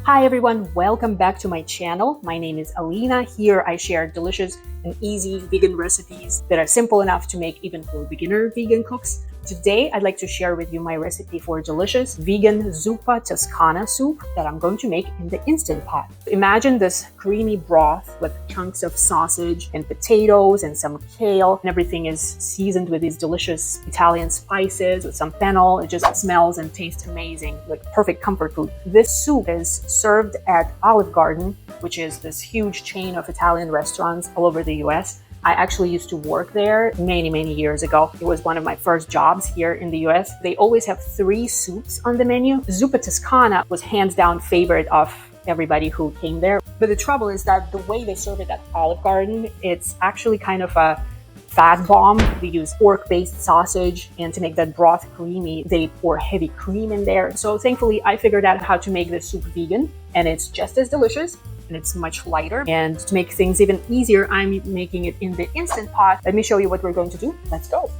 Hi everyone, welcome back to my channel. My name is Alina. Here I share delicious and easy vegan recipes that are simple enough to make even for beginner vegan cooks. Today I'd like to share with you my recipe for delicious vegan Zuppa Toscana soup that I'm going to make in the Instant Pot. Imagine this creamy broth with chunks of sausage and potatoes and some kale, and everything is seasoned with these delicious Italian spices with some fennel. It just smells and tastes amazing, like perfect comfort food. This soup is served at Olive Garden, which is this huge chain of Italian restaurants all over the US. I actually used to work there many years ago. It was one of my first jobs here in the US. They always have 3 soups on the menu. Zuppa Toscana was hands down favorite of everybody who came there. But the trouble is that the way they serve it at Olive Garden, it's actually kind of a fat bomb. They use pork-based sausage, and to make that broth creamy, they pour heavy cream in there. So thankfully, I figured out how to make this soup vegan, and it's just as delicious. And it's much lighter. And to make things even easier, I'm making it in the Instant Pot. Let me show you what we're going to do. Let's go.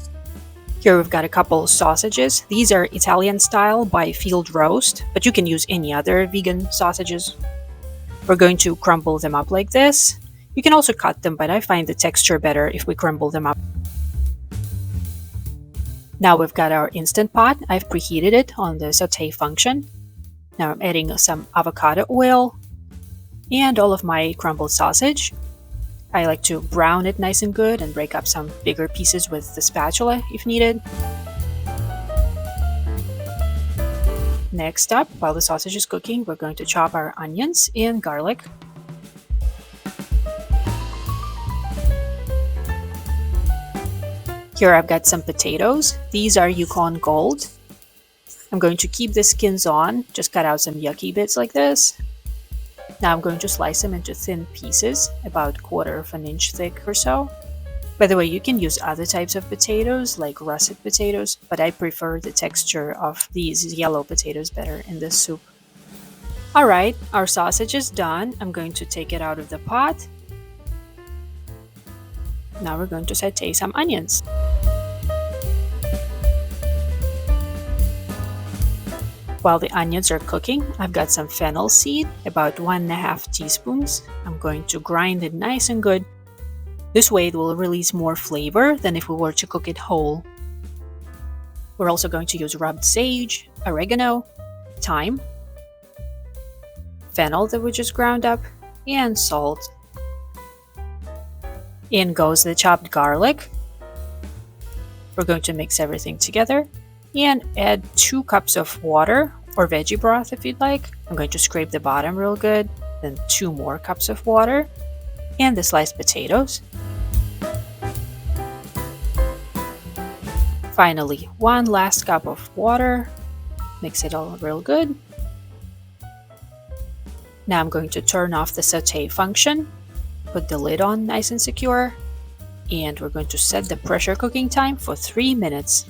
Here we've got a couple sausages. These are Italian style by Field Roast, but you can use any other vegan sausages. We're going to crumble them up like this. You can also cut them, but I find the texture better if we crumble them up. Now we've got our Instant Pot. I've preheated it on the saute function. Now I'm adding some avocado oil and all of my crumbled sausage. I like to brown it nice and good and break up some bigger pieces with the spatula if needed. Next up, while the sausage is cooking, we're going to chop our onions and garlic. Here I've got some potatoes. These are Yukon Gold. I'm going to keep the skins on, just cut out some yucky bits like this. Now I'm going to slice them into thin pieces, about 1/4 of an inch thick or so. By the way, you can use other types of potatoes, like russet potatoes, but I prefer the texture of these yellow potatoes better in this soup. Alright, our sausage is done. I'm going to take it out of the pot. Now we're going to saute some onions. While the onions are cooking, I've got some fennel seed, about 1.5 teaspoons. I'm going to grind it nice and good. This way it will release more flavor than if we were to cook it whole. We're also going to use rubbed sage, oregano, thyme, fennel that we just ground up, and salt. In goes the chopped garlic. We're going to mix everything together and add 2 cups of water or veggie broth if you'd like. I'm going to scrape the bottom real good, then 2 more cups of water and the sliced potatoes. Finally, 1 last cup of water. Mix it all real good. Now I'm going to turn off the saute function, put the lid on nice and secure, and we're going to set the pressure cooking time for 3 minutes.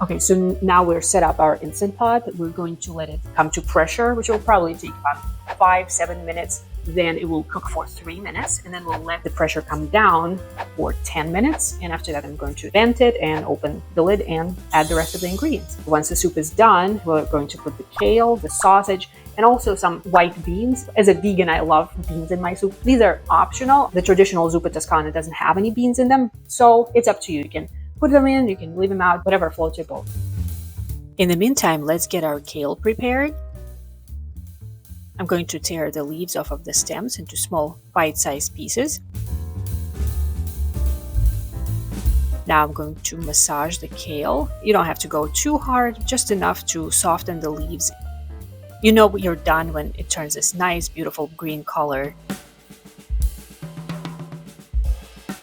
Okay, so now we're set up our Instant Pot. We're going to let it come to pressure, which will probably take about 5-7 minutes. Then it will cook for 3 minutes, and then we'll let the pressure come down for 10 minutes. And after that, I'm going to vent it and open the lid and add the rest of the ingredients. Once the soup is done, we're going to put the kale, the sausage, and also some white beans. As a vegan, I love beans in my soup. These are optional. The traditional Zuppa Toscana doesn't have any beans in them, so it's up to you. You can put them in, you can leave them out, whatever floats your boat. In the meantime, let's get our kale prepared. I'm going to tear the leaves off of the stems into small bite-sized pieces. Now I'm going to massage the kale. You don't have to go too hard, just enough to soften the leaves. You know you're done when it turns this nice, beautiful green color.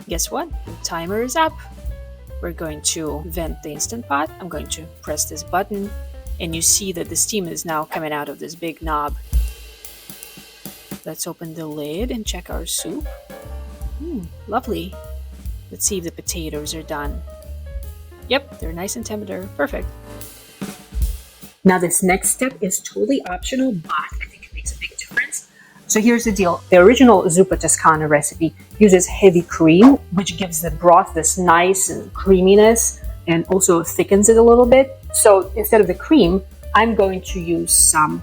Guess what? The timer is up. We're going to vent the Instant Pot. I'm going to press this button, and you see that the steam is now coming out of this big knob. Let's open the lid and check our soup. Lovely. Let's see if the potatoes are done. Yep, they're nice and tender. Perfect. Now this next step is totally optional, but I think it makes a big difference. So here's the deal. The original Zuppa Toscana recipe uses heavy cream, which gives the broth this nice and creaminess and also thickens it a little bit. So instead of the cream, I'm going to use some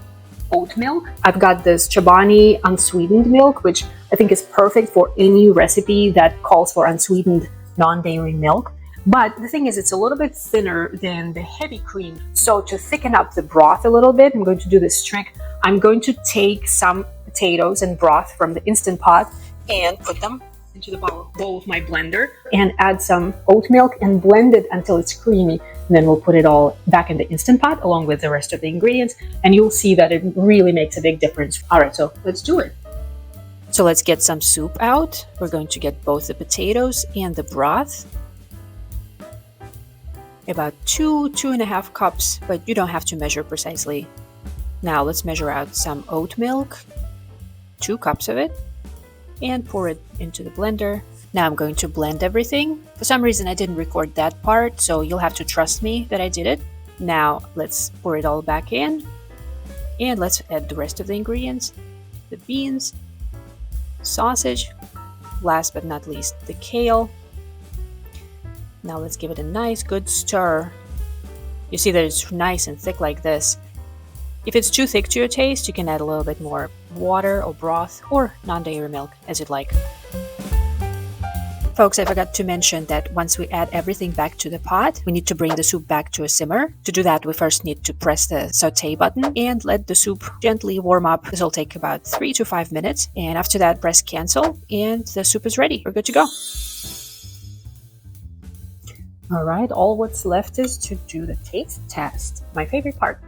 oat milk. I've got this Chobani unsweetened milk, which I think is perfect for any recipe that calls for unsweetened non-dairy milk. But the thing is, it's a little bit thinner than the heavy cream. So to thicken up the broth a little bit, I'm going to do this trick. I'm going to take some potatoes and broth from the Instant Pot and put them into the bowl of my blender and add some oat milk and blend it until it's creamy. And then we'll put it all back in the Instant Pot along with the rest of the ingredients, and you'll see that it really makes a big difference. All right, so let's do it. So let's get some soup out. We're going to get both the potatoes and the broth. About 2.5 cups, but you don't have to measure precisely. Now let's measure out some oat milk, 2 cups of it, and pour it into the blender. Now I'm going to blend everything. For some reason I didn't record that part, so you'll have to trust me that I did it. Now let's pour it all back in, and let's add the rest of the ingredients. The beans, sausage, last but not least the kale. Now let's give it a nice good stir. You see that it's nice and thick like this. If it's too thick to your taste, you can add a little bit more water or broth or non-dairy milk as you'd like. Folks, I forgot to mention that once we add everything back to the pot, we need to bring the soup back to a simmer. To do that, we first need to press the saute button and let the soup gently warm up. This will take about 3 to 5 minutes. And after that, press cancel and the soup is ready. We're good to go. All right, all what's left is to do the taste test. My favorite part.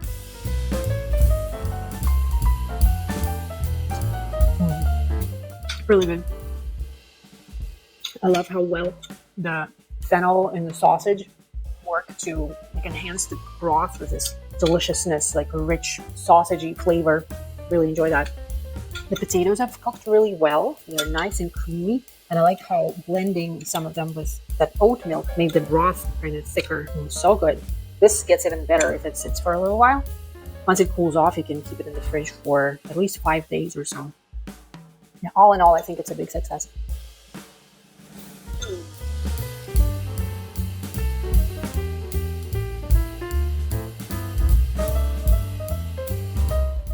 Really good. I love how well the fennel and the sausage work to enhance the broth with this deliciousness, like a rich sausagey flavor. Really enjoy that. The potatoes have cooked really well. They're nice and creamy. And I like how blending some of them with that oat milk made the broth kind of thicker. So good. This gets even better if it sits for a little while. Once it cools off, you can keep it in the fridge for at least 5 days or so. Yeah, all in all, I think it's a big success.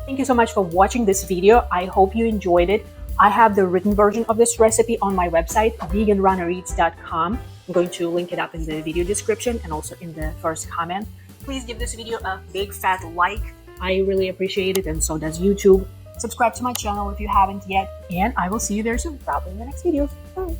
Thank you so much for watching this video. I hope you enjoyed it. I have the written version of this recipe on my website, veganrunnereats.com. I'm going to link it up in the video description and also in the first comment. Please give this video a big fat like. I really appreciate it, and so does YouTube. Subscribe to my channel if you haven't yet, and I will see you there soon, probably in the next video. Bye.